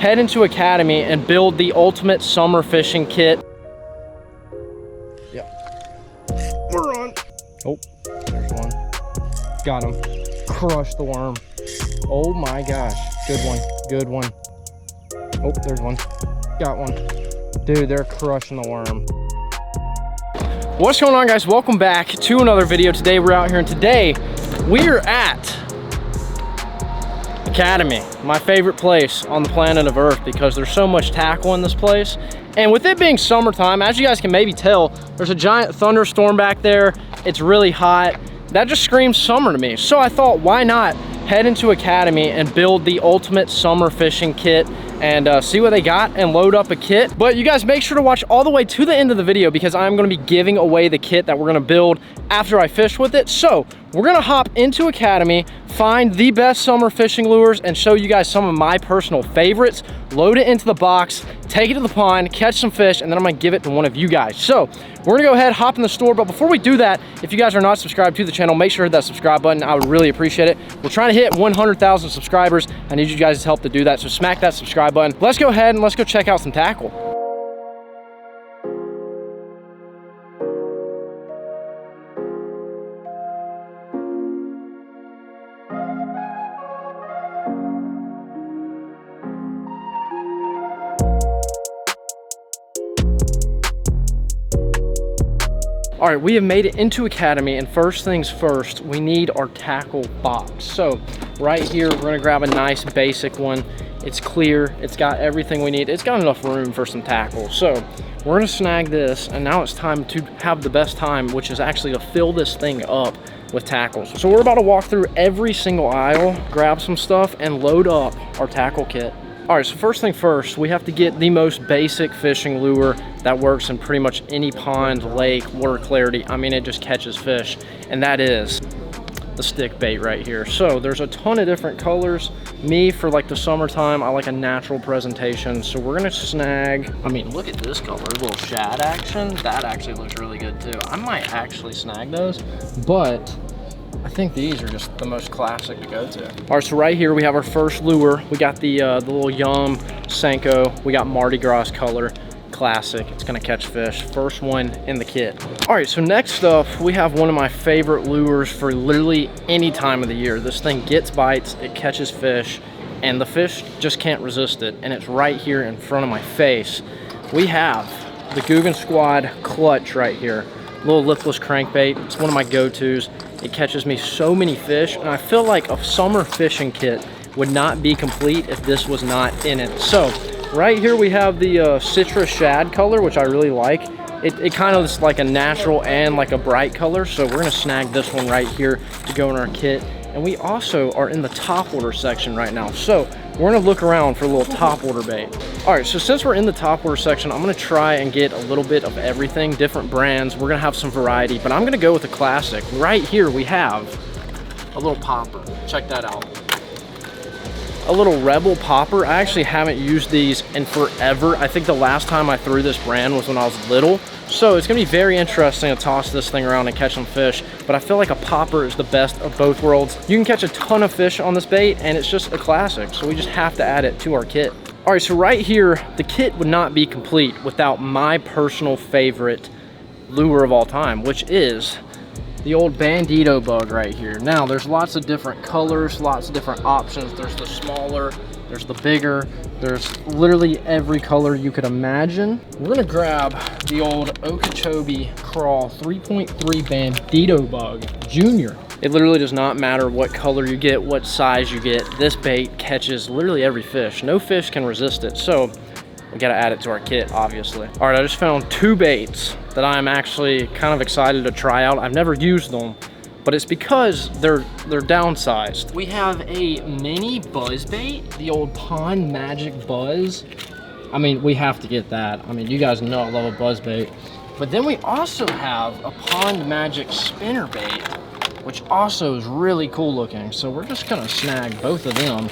Head into Academy and build the ultimate summer fishing kit. Yep. We're on. Oh, there's one. Got him. Crushed the worm. Oh my gosh. Good one. Good one. Oh, there's one. Got one. Dude, they're crushing the worm. What's going on, guys? Welcome back to another video. Today we're out here, and today we're at Academy, my favorite place on the planet of Earth, because there's so much tackle in this place. And with it being summertime, as you guys can maybe tell, there's a giant thunderstorm back there. It's really hot. That just screams summer to me. So I thought, why not head into Academy and build the ultimate summer fishing kit and see what they got and load up a kit. But you guys make sure to watch all the way to the end of the video, because I'm gonna be giving away the kit that we're gonna build after I fish with it. So we're gonna hop into Academy, find the best summer fishing lures, and show you guys some of my personal favorites, load it into the box, take it to the pond, catch some fish, and then I'm gonna give it to one of you guys. So we're gonna go ahead, hop in the store. But before we do that, if you guys are not subscribed to the channel, make sure to hit that subscribe button. I would really appreciate it. We're trying to hit 100,000 subscribers. I need you guys' help to do that, so smack that subscribe button. Let's go ahead and let's go check out some tackle. All right, we have made it into Academy, and first things first, we need our tackle box. So right here, we're gonna grab a nice basic one. It's clear, it's got everything we need. It's got enough room for some tackle. So we're gonna snag this, and now it's time to have the best time, which is actually to fill this thing up with tackles. So we're about to walk through every single aisle, grab some stuff, and load up our tackle kit. All right, so first thing first, we have to get the most basic fishing lure that works in pretty much any pond, lake, water clarity. I mean, it just catches fish, and that is the stick bait right here. So there's a ton of different colors. Me, for like the summertime, I like a natural presentation. So we're gonna snag, I mean, look at this color, a little shad action. That actually looks really good too. I might actually snag those, but I think these are just the most classic to go to. All right, so right here we have our first lure. We got the little Yum Senko. We got Mardi Gras color, classic. It's gonna catch fish. First one in the kit. All right, so next up, we have one of my favorite lures for literally any time of the year. This thing gets bites, it catches fish, and the fish just can't resist it. And it's right here in front of my face. We have the Googan Squad clutch right here. Little lipless crankbait. It's one of my go-tos. It catches me so many fish, and I feel like a summer fishing kit would not be complete if this was not in it. So right here we have the citrus shad color, which I really like. It kind of is like a natural and like a bright color, so we're gonna snag this one right here to go in our kit. And we also are in the top order section right now, so we're gonna look around for a little top order bait. All right, so since we're in the top order section, I'm gonna try and get a little bit of everything, different brands. We're gonna have some variety, but I'm gonna go with a classic. Right here we have a little popper. Check that out. A little Rebel popper. I actually haven't used these in forever. I think the last time I threw this brand was when I was little. So it's gonna be very interesting to toss this thing around and catch some fish, but I feel like a popper is the best of both worlds. You can catch a ton of fish on this bait, and it's just a classic, so we just have to add it to our kit. All right, so right here, the kit would not be complete without my personal favorite lure of all time, which is the old Bandito bug right here. Now, there's lots of different colors, lots of different options. There's the smaller, there's the bigger, there's literally every color you could imagine. We're gonna grab the old Okeechobee Karl 3.3 Bandito bug Junior. It literally does not matter what color you get, what size you get. This bait catches literally every fish. No fish can resist it, so we gotta add it to our kit, obviously. All right, I just found two baits that I'm actually kind of excited to try out. I've never used them, but it's because they're downsized. We have a mini buzz bait, the old Pond Magic Buzz. I mean, we have to get that. I mean, you guys know I love a buzz bait. But then we also have a Pond Magic spinner bait, which also is really cool looking. So we're just gonna snag both of them.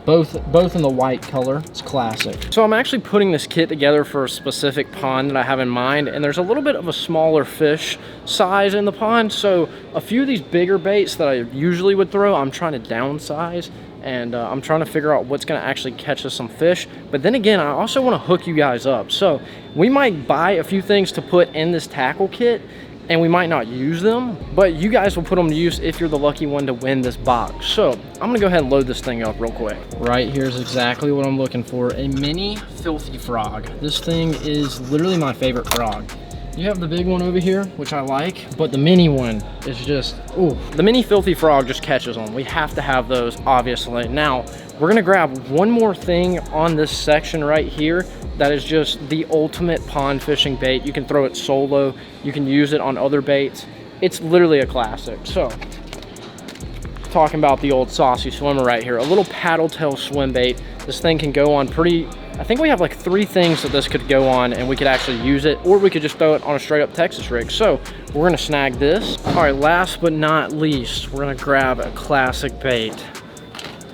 Both in the white color. It's classic. So I'm actually putting this kit together for a specific pond that I have in mind, and there's a little bit of a smaller fish size in the pond, so a few of these bigger baits that I usually would throw, I'm trying to downsize and I'm trying to figure out what's gonna actually catch us some fish. But then again, I also wanna hook you guys up. So we might buy a few things to put in this tackle kit, and we might not use them, but you guys will put them to use if you're the lucky one to win this box. So I'm gonna go ahead and load this thing up real quick. Right here's exactly what I'm looking for, a mini filthy frog. This thing is literally my favorite frog. You have the big one over here, which I like, but the mini one is just, ooh. The mini filthy frog just catches them. We have to have those, obviously. Now, we're gonna grab one more thing on this section right here that is just the ultimate pond fishing bait. You can throw it solo, you can use it on other baits. It's literally a classic. So, talking about the old saucy swimmer right here, a little paddle tail swim bait. This thing can go on I think we have like 3 things that this could go on and we could actually use it, or we could just throw it on a straight up Texas rig. So we're gonna snag this. All right, last but not least, we're gonna grab a classic bait.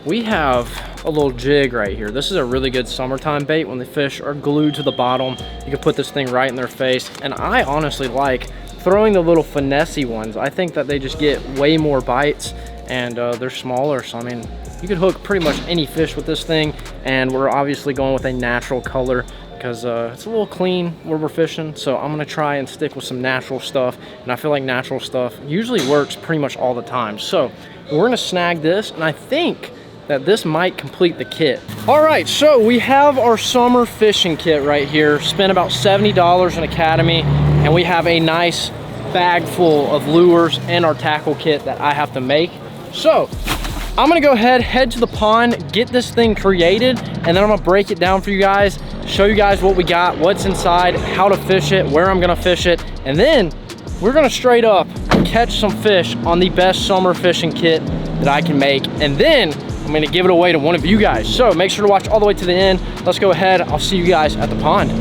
We have a little jig right here. This is a really good summertime bait when the fish are glued to the bottom. You can put this thing right in their face. And I honestly like throwing the little finessey ones. I think that they just get way more bites, and they're smaller. So I mean, you could hook pretty much any fish with this thing, and we're obviously going with a natural color because it's a little clean where we're fishing. So I'm gonna try and stick with some natural stuff, and I feel like natural stuff usually works pretty much all the time. So we're gonna snag this, and I think that this might complete the kit. All right, so we have our summer fishing kit right here. Spent about $70 in Academy, and we have a nice bag full of lures and our tackle kit that I have to make. So I'm gonna go ahead, head to the pond, get this thing created, and then I'm gonna break it down for you guys, show you guys what we got, what's inside, how to fish it, where I'm gonna fish it, and then we're gonna straight up catch some fish on the best summer fishing kit that I can make, and then I'm gonna give it away to one of you guys. So make sure to watch all the way to the end. Let's go ahead, I'll see you guys at the pond.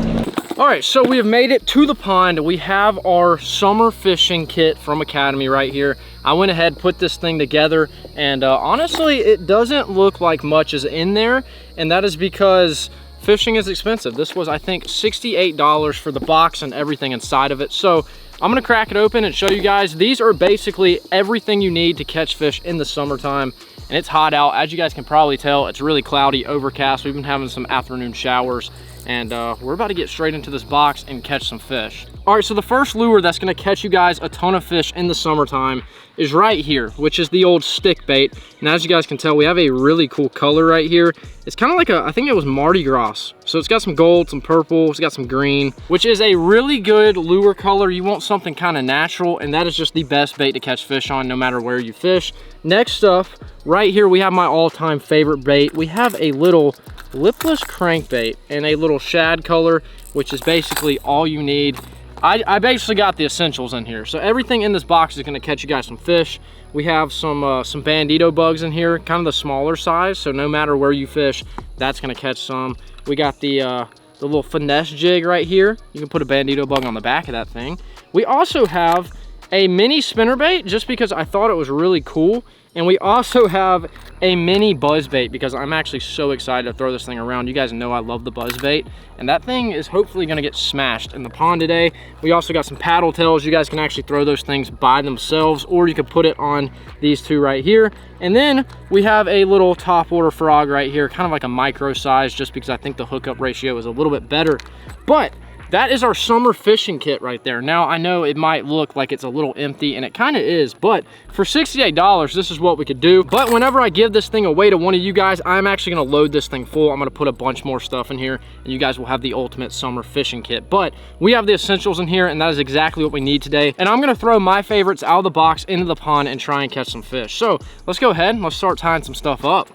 All right, so we have made it to the pond. We have our summer fishing kit from Academy right here. I went ahead, put this thing together, and honestly, it doesn't look like much is in there, and that is because fishing is expensive. This was, I think, $68 for the box and everything inside of it. So I'm gonna crack it open and show you guys. These are basically everything you need to catch fish in the summertime. And it's hot out. As you guys can probably tell, it's really cloudy, overcast. We've been having some afternoon showers, and we're about to get straight into this box and catch some fish. All right, so the first lure that's gonna catch you guys a ton of fish in the summertime is right here, which is the old stick bait. And as you guys can tell, we have a really cool color right here. It's kind of like I think it was Mardi Gras. So it's got some gold, some purple, it's got some green, which is a really good lure color. You want something kind of natural, and that is just the best bait to catch fish on no matter where you fish. Next up, right here, we have my all-time favorite bait. We have a little lipless crankbait in a little shad color, which is basically all you need. I basically got the essentials in here. So everything in this box is gonna catch you guys some fish. We have some bandito bugs in here, kind of the smaller size. So no matter where you fish, that's gonna catch some. We got the little finesse jig right here. You can put a bandito bug on the back of that thing. We also have a mini spinnerbait just because I thought it was really cool. And we also have a mini buzz bait because I'm actually so excited to throw this thing around. You guys know I love the buzz bait, and that thing is hopefully gonna get smashed in the pond today. We also got some paddle tails. You guys can actually throw those things by themselves, or you could put it on these two right here. And then we have a little topwater frog right here, kind of like a micro size, just because I think the hookup ratio is a little bit better. But that is our summer fishing kit right there. Now, I know it might look like it's a little empty, and it kind of is, but for $68, this is what we could do. But whenever I give this thing away to one of you guys, I'm actually gonna load this thing full. I'm gonna put a bunch more stuff in here, and you guys will have the ultimate summer fishing kit. But we have the essentials in here, and that is exactly what we need today. And I'm gonna throw my favorites out of the box into the pond and try and catch some fish. So let's go ahead and let's start tying some stuff up.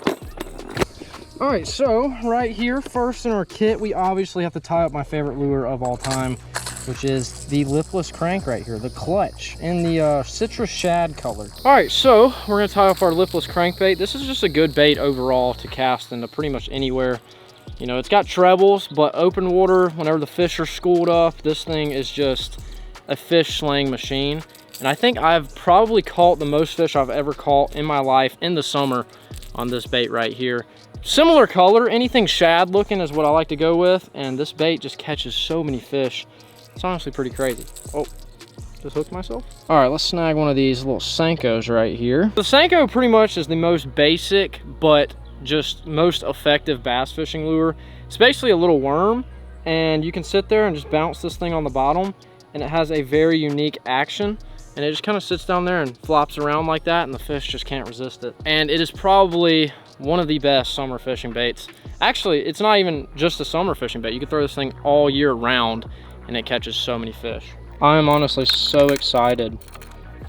All right, so right here, first in our kit, we obviously have to tie up my favorite lure of all time, which is the lipless crank right here, the clutch in the citrus shad color. All right, so we're gonna tie up our lipless crankbait. This is just a good bait overall to cast into pretty much anywhere. You know, it's got trebles, but open water, whenever the fish are schooled up, this thing is just a fish slaying machine. And I think I've probably caught the most fish I've ever caught in my life in the summer on this bait right here. Similar color, anything shad looking is what I like to go with, and this bait just catches so many fish. It's honestly pretty crazy. Oh, just hooked myself. All right, let's snag one of these little Senkos right here. The Senko pretty much is the most basic but just most effective bass fishing lure. It's basically a little worm, and you can sit there and just bounce this thing on the bottom, and it has a very unique action, and it just kind of sits down there and flops around like that, and the fish just can't resist it. And it is probably one of the best summer fishing baits. Actually, it's not even just a summer fishing bait. You can throw this thing all year round and it catches so many fish. I am honestly so excited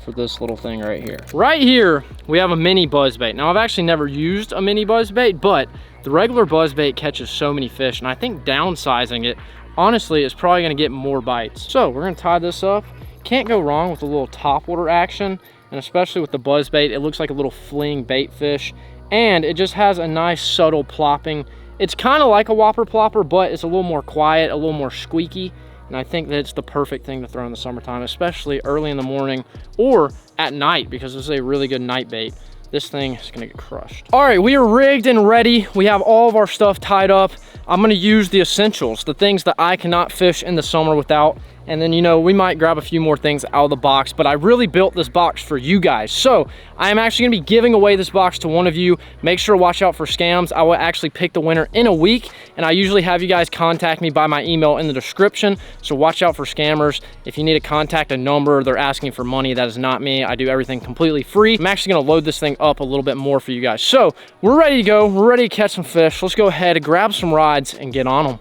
for this little thing right here. Right here, we have a mini buzzbait. Now, I've actually never used a mini buzzbait, but the regular buzzbait catches so many fish, and I think downsizing it, honestly, is probably gonna get more bites. So we're gonna tie this up. Can't go wrong with a little topwater action, and especially with the buzzbait, it looks like a little fleeing bait fish, and it just has a nice subtle plopping. It's kind of like a whopper plopper, but it's a little more quiet, a little more squeaky. And I think that it's the perfect thing to throw in the summertime, especially early in the morning or at night, because this is a really good night bait. This thing is gonna get crushed. All right, we are rigged and ready. We have all of our stuff tied up. I'm gonna use the essentials, the things that I cannot fish in the summer without. And then, you know, we might grab a few more things out of the box, but I really built this box for you guys. So I am actually gonna be giving away this box to one of you. Make sure to watch out for scams. I will actually pick the winner in a week, and I usually have you guys contact me by my email in the description. So watch out for scammers. If you need to contact a number, they're asking for money, that is not me. I do everything completely free. I'm actually gonna load this thing up a little bit more for you guys. So we're ready to go. We're ready to catch some fish. Let's go ahead and grab some rods and get on them.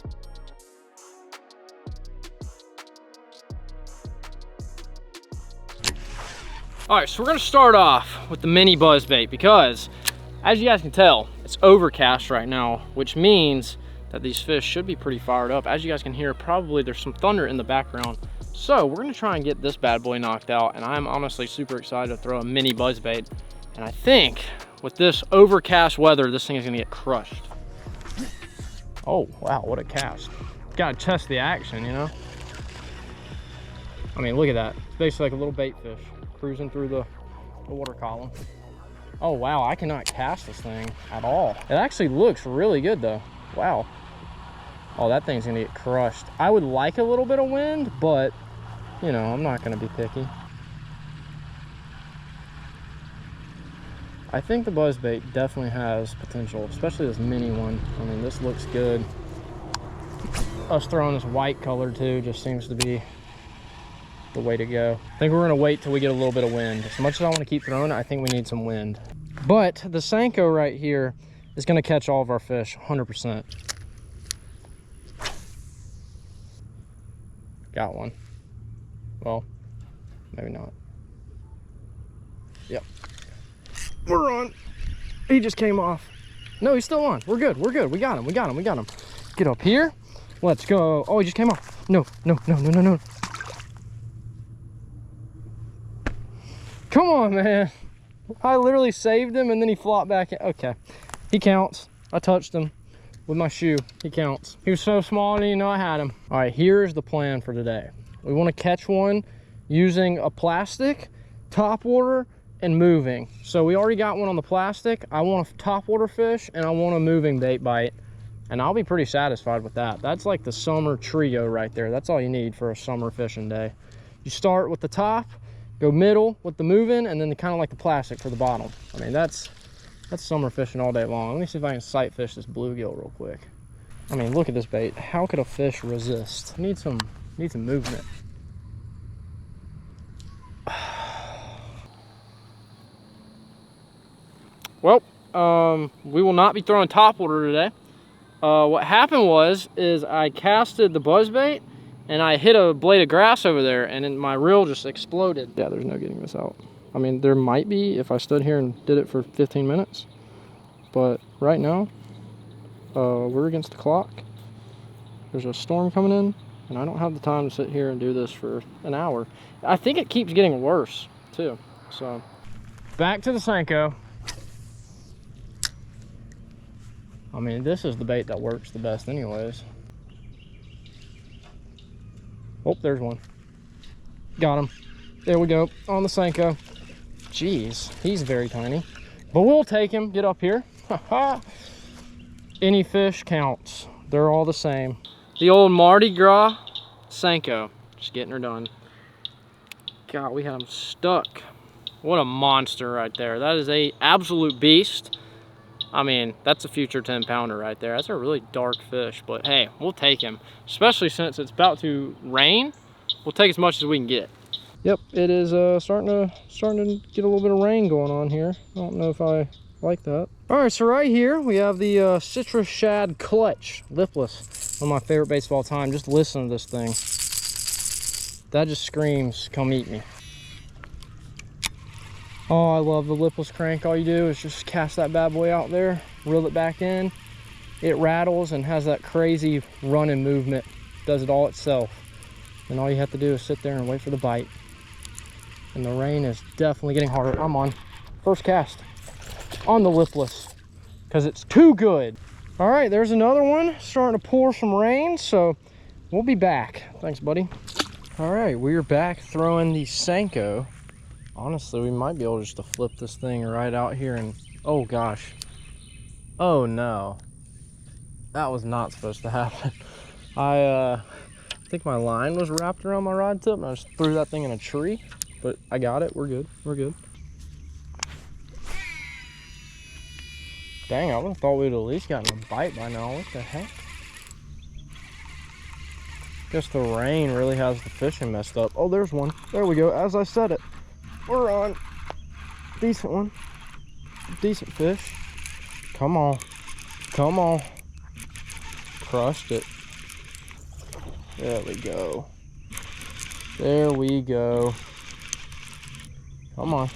All right, so we're gonna start off with the mini buzzbait because, as you guys can tell, it's overcast right now, which means that these fish should be pretty fired up. As you guys can hear, probably there's some thunder in the background. So we're gonna try and get this bad boy knocked out, and I'm honestly super excited to throw a mini buzzbait. And I think with this overcast weather, this thing is gonna get crushed. Oh, wow, what a cast. Gotta test the action, you know? I mean, look at that. It's basically like a little bait fish cruising through the water column. Oh wow, I cannot cast this thing at all. It actually looks really good though. Wow. Oh, that thing's gonna get crushed. I would like a little bit of wind, but you know, I'm not gonna be picky. I think the buzzbait definitely has potential, especially this mini one. I mean, this looks good. Us throwing this white color too just seems to be the way to go. I think we're gonna wait till we get a little bit of wind. As much as I want to keep throwing it, I think we need some wind. But the Senko right here is gonna catch all of our fish 100%. Got one. Well, maybe not. Yep. We're on. He just came off. No, he's still on. We're good. We're good. We got him. We got him. We got him. Get up here. Let's go. Oh, he just came off. No, no, no, no, no, no. Come on, man. I literally saved him and then he flopped back in. Okay, he counts. I touched him with my shoe. He counts. He was so small I didn't even know I had him. All right, here's the plan for today. We want to catch one using a plastic, top water, and moving. So we already got one on the plastic. I want a top water fish and I want a moving bait bite. And I'll be pretty satisfied with that. That's like the summer trio right there. That's all you need for a summer fishing day. You start with the top, go middle with the moving, and then kind of like the plastic for the bottom. I mean, that's summer fishing all day long. Let me see if I can sight fish this bluegill real quick. I mean, look at this bait. How could a fish resist? Need some movement. Well, we will not be throwing topwater today. What happened is I casted the buzzbait and I hit a blade of grass over there and then my reel just exploded. Yeah, there's no getting this out. I mean, there might be if I stood here and did it for 15 minutes, but right now, we're against the clock. There's a storm coming in and I don't have the time to sit here and do this for an hour. I think it keeps getting worse too. So back to the Senko. I mean, this is the bait that works the best anyways. Oh, there's one. Got him. There we go, on the Senko. Jeez, he's very tiny. But we'll take him, get up here. Any fish counts. They're all the same. The old Mardi Gras Senko. Just getting her done. God, we had him stuck. What a monster right there. That is a absolute beast. I mean, that's a future 10-pounder right there. That's a really dark fish, but hey, we'll take him. Especially since it's about to rain, we'll take as much as we can get. Yep, it is starting to get a little bit of rain going on here. I don't know if I like that. All right, so right here we have the citrus shad clutch, lipless. One of my favorite baits of all time. Just listen to this thing. That just screams, come eat me. Oh, I love the lipless crank. All you do is just cast that bad boy out there, reel it back in. It rattles and has that crazy running movement. Does it all itself. And all you have to do is sit there and wait for the bite. And the rain is definitely getting harder. I'm on first cast on the lipless because it's too good. All right, there's another one starting to pour some rain, so we'll be back. Thanks, buddy. All right, we're back throwing the Senko. Honestly, we might be able just to flip this thing right out here and, oh gosh. Oh no. That was not supposed to happen. I think my line was wrapped around my rod tip and I just threw that thing in a tree, but I got it. We're good. We're good. Dang, I would have thought we'd at least gotten a bite by now. What the heck? Guess the rain really has the fishing messed up. Oh, there's one. There we go. As I said it. We're on. Decent one. Decent fish. Come on. Come on. Crushed it. There we go. There we go. Come on.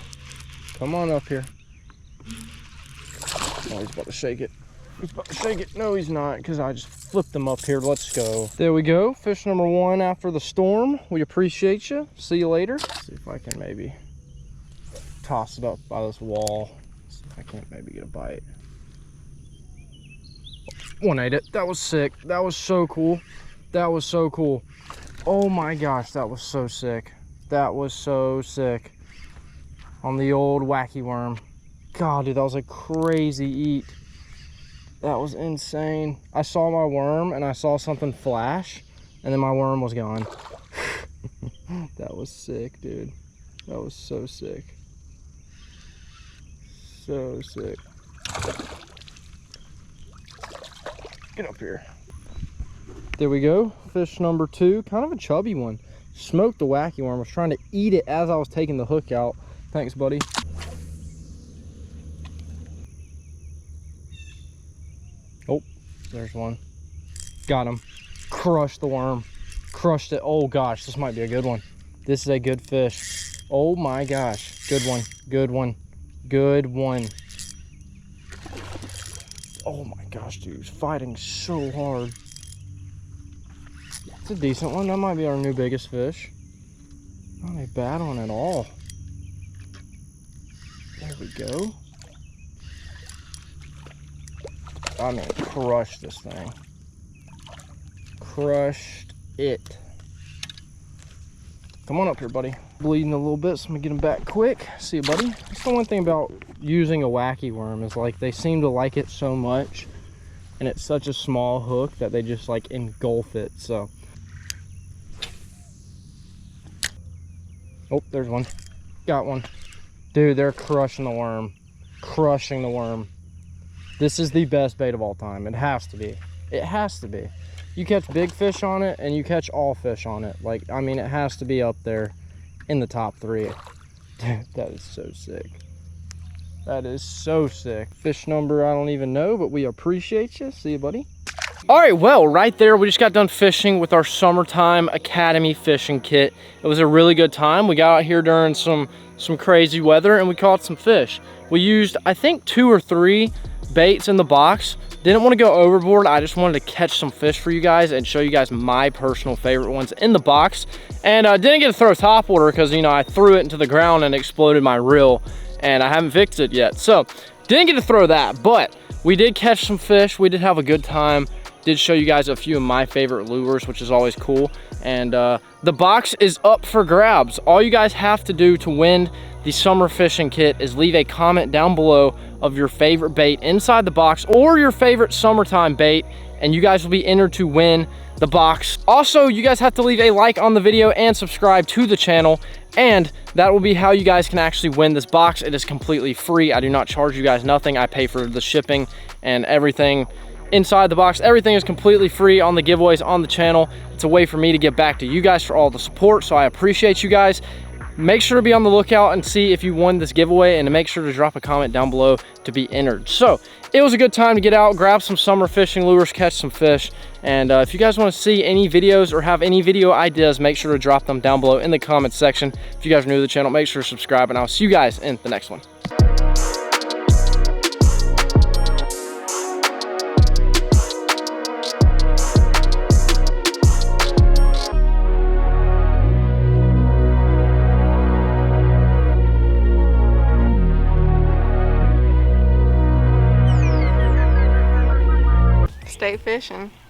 Come on up here. Oh, he's about to shake it. He's about to shake it. No, he's not, because I just flipped him up here. Let's go. There we go. Fish number one after the storm. We appreciate you. See you later. Let's see if I can maybe toss it up by this wall. See if I can't maybe get a bite. One ate it. That was sick. That was so cool. That was so cool. Oh my gosh, that was so sick. That was so sick. On the old wacky worm. God, dude, that was a crazy eat. That was insane. I saw my worm and I saw something flash and then my worm was gone. That was sick, dude. That was so sick. So sick. Get up here. There we go. Fish number two. Kind of a chubby one. Smoked the wacky worm. I was trying to eat it as I was taking the hook out. Thanks, buddy. Oh, there's one. Got him. Crushed the worm. Crushed it. Oh gosh, this might be a good one. This is a good fish. Oh my gosh. Good one. Good one. Good one. Oh my gosh, dude. He's fighting so hard. It's a decent one. That might be our new biggest fish. Not a bad one at all. There we go. I mean, crushed this thing. Crushed it. Come on up here, buddy. Bleeding a little bit, so I'm gonna get him back quick. See you, buddy. That's the one thing about using a wacky worm is like they seem to like it so much, and it's such a small hook that they just like engulf it. So, oh, there's one. Got one. Dude, they're crushing the worm. Crushing the worm. This is the best bait of all time. It has to be. It has to be. You catch big fish on it and you catch all fish on it. Like, I mean, it has to be up there in the top three. Dude, that is so sick. That is so sick. Fish number, I don't even know, but we appreciate you. See you, buddy. All right, well, right there, we just got done fishing with our Summertime Academy fishing kit. It was a really good time. We got out here during some crazy weather and we caught some fish. We used, I think, 2 or 3 baits in the box. Didn't want to go overboard. I just wanted to catch some fish for you guys and show you guys my personal favorite ones in the box. And I didn't get to throw top water because, you know, I threw it into the ground and exploded my reel and I haven't fixed it yet. So didn't get to throw that, but we did catch some fish. We did have a good time. Did show you guys a few of my favorite lures, which is always cool. And the box is up for grabs. All you guys have to do to win the summer fishing kit is leave a comment down below of your favorite bait inside the box or your favorite summertime bait and you guys will be entered to win the box. Also, you guys have to leave a like on the video and subscribe to the channel, and that will be how you guys can actually win this box. It is completely free. I do not charge you guys nothing. I pay for the shipping and everything inside the box. Everything is completely free on the giveaways on the channel. It's a way for me to get back to you guys for all the support, so I appreciate you guys. Make sure to be on the lookout and see if you won this giveaway, and to make sure to drop a comment down below to be entered. So it was a good time to get out, grab some summer fishing lures, catch some fish. And if you guys want to see any videos or have any video ideas, make sure to drop them down below in the comments section. If you guys are new to the channel, make sure to subscribe, and I'll see you guys in the next one. Stay fishing.